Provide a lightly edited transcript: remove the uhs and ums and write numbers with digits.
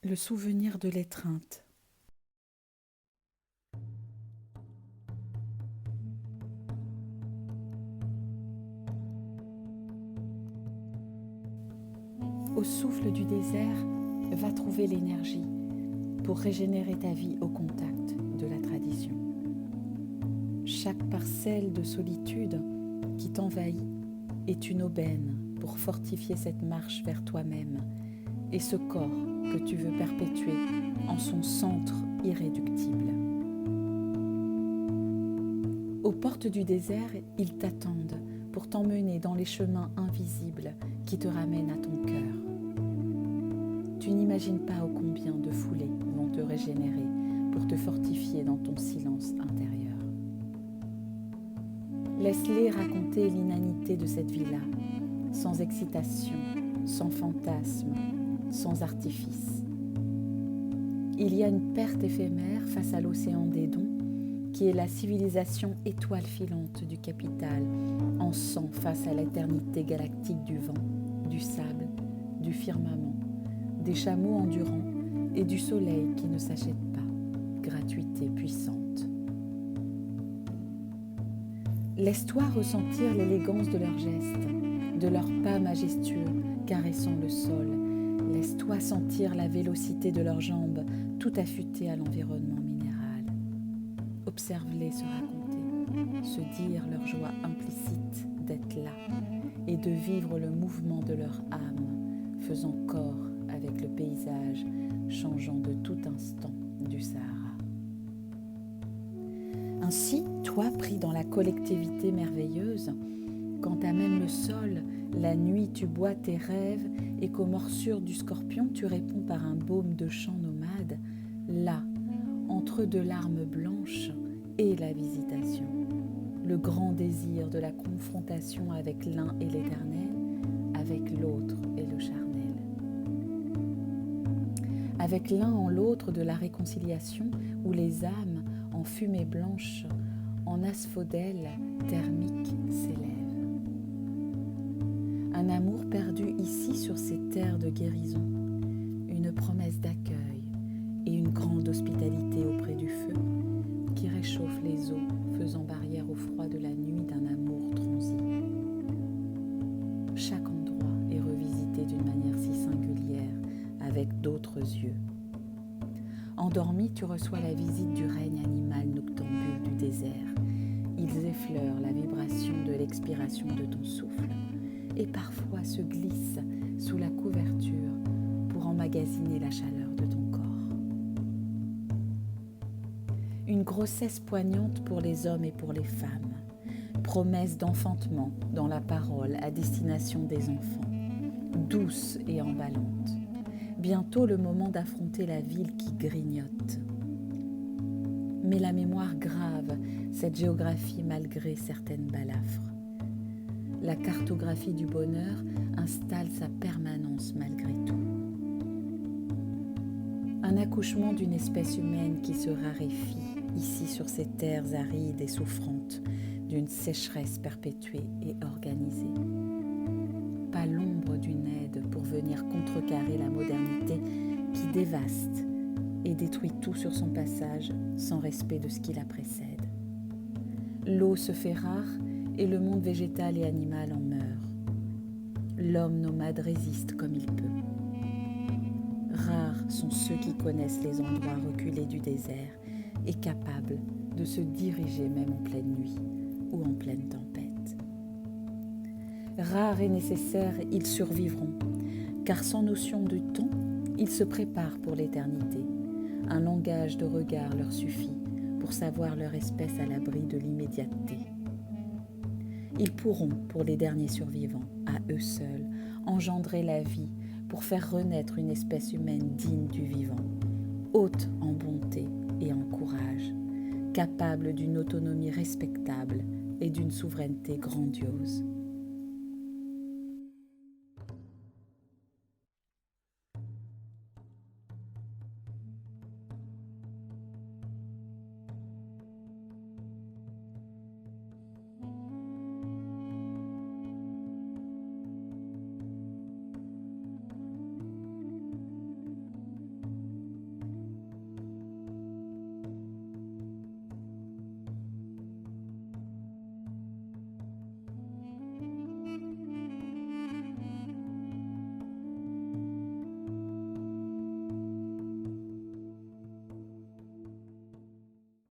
Le souvenir de l'étreinte. Au souffle du désert, va trouver l'énergie pour régénérer ta vie au contact de la tradition. Chaque parcelle de solitude qui t'envahit est une aubaine pour fortifier cette marche vers toi-même et ce corps que tu veux perpétuer en son centre irréductible. Aux portes du désert, ils t'attendent pour t'emmener dans les chemins invisibles qui te ramènent à ton cœur. Tu n'imagines pas ô combien de foulées vont te régénérer pour te fortifier dans ton silence intérieur. Laisse-les raconter l'inanité de cette vie-là, sans excitation, sans fantasme, sans artifice. Il y a une perte éphémère face à l'océan des dons, qui est la civilisation étoile filante du capital, en sang face à l'éternité galactique du vent, du sable, du firmament, des chameaux endurants et du soleil qui ne s'achète pas, gratuité puissante. Laisse-toi ressentir l'élégance de leurs gestes, de leurs pas majestueux caressant le sol. Laisse-toi sentir la vélocité de leurs jambes tout affûtées à l'environnement minéral. Observe-les se raconter, se dire leur joie implicite d'être là et de vivre le mouvement de leur âme, faisant corps avec le paysage changeant de tout instant du Sahara. Ainsi, toi pris dans la collectivité merveilleuse, quand à même le sol, la nuit tu bois tes rêves et qu'aux morsures du scorpion tu réponds par un baume de chant nomade, là, entre deux larmes blanches et la visitation, le grand désir de la confrontation avec l'un et l'éternel, avec l'autre et le charnel. Avec l'un en l'autre de la réconciliation où les âmes en fumée blanche, en asphodèle thermique s'élèvent. Un amour perdu ici sur ces terres de guérison, une promesse d'accueil et une grande hospitalité auprès du feu qui réchauffe les eaux, faisant barrière au froid de la nuit d'un amour transi. Chaque endroit est revisité d'une manière si singulière, avec d'autres yeux. Endormi, tu reçois la visite du règne animal noctambule du désert. Ils effleurent la vibration de l'expiration de ton souffle et parfois se glissent sous la couverture pour emmagasiner la chaleur de ton corps. Une grossesse poignante pour les hommes et pour les femmes. Promesse d'enfantement dans la parole à destination des enfants, douce et emballante. Bientôt le moment d'affronter la ville qui grignote. Mais la mémoire grave cette géographie malgré certaines balafres. La cartographie du bonheur installe sa permanence malgré tout. Un accouchement d'une espèce humaine qui se raréfie ici sur ces terres arides et souffrantes d'une sécheresse perpétuée et organisée. Pas l'ombre d'une aide pour venir contrecarrer la modernité qui dévaste et détruit tout sur son passage sans respect de ce qui la précède. L'eau se fait rare et le monde végétal et animal en meurt. L'homme nomade résiste comme il peut. Rares sont ceux qui connaissent les endroits reculés du désert et capables de se diriger même en pleine nuit ou en pleine tempête. Rares et nécessaires, ils survivront, car sans notion du temps, ils se préparent pour l'éternité. Un langage de regard leur suffit pour savoir leur espèce à l'abri de l'immédiateté. Ils pourront, pour les derniers survivants, à eux seuls, engendrer la vie pour faire renaître une espèce humaine digne du vivant, haute en bonté et en courage, capable d'une autonomie respectable et d'une souveraineté grandiose.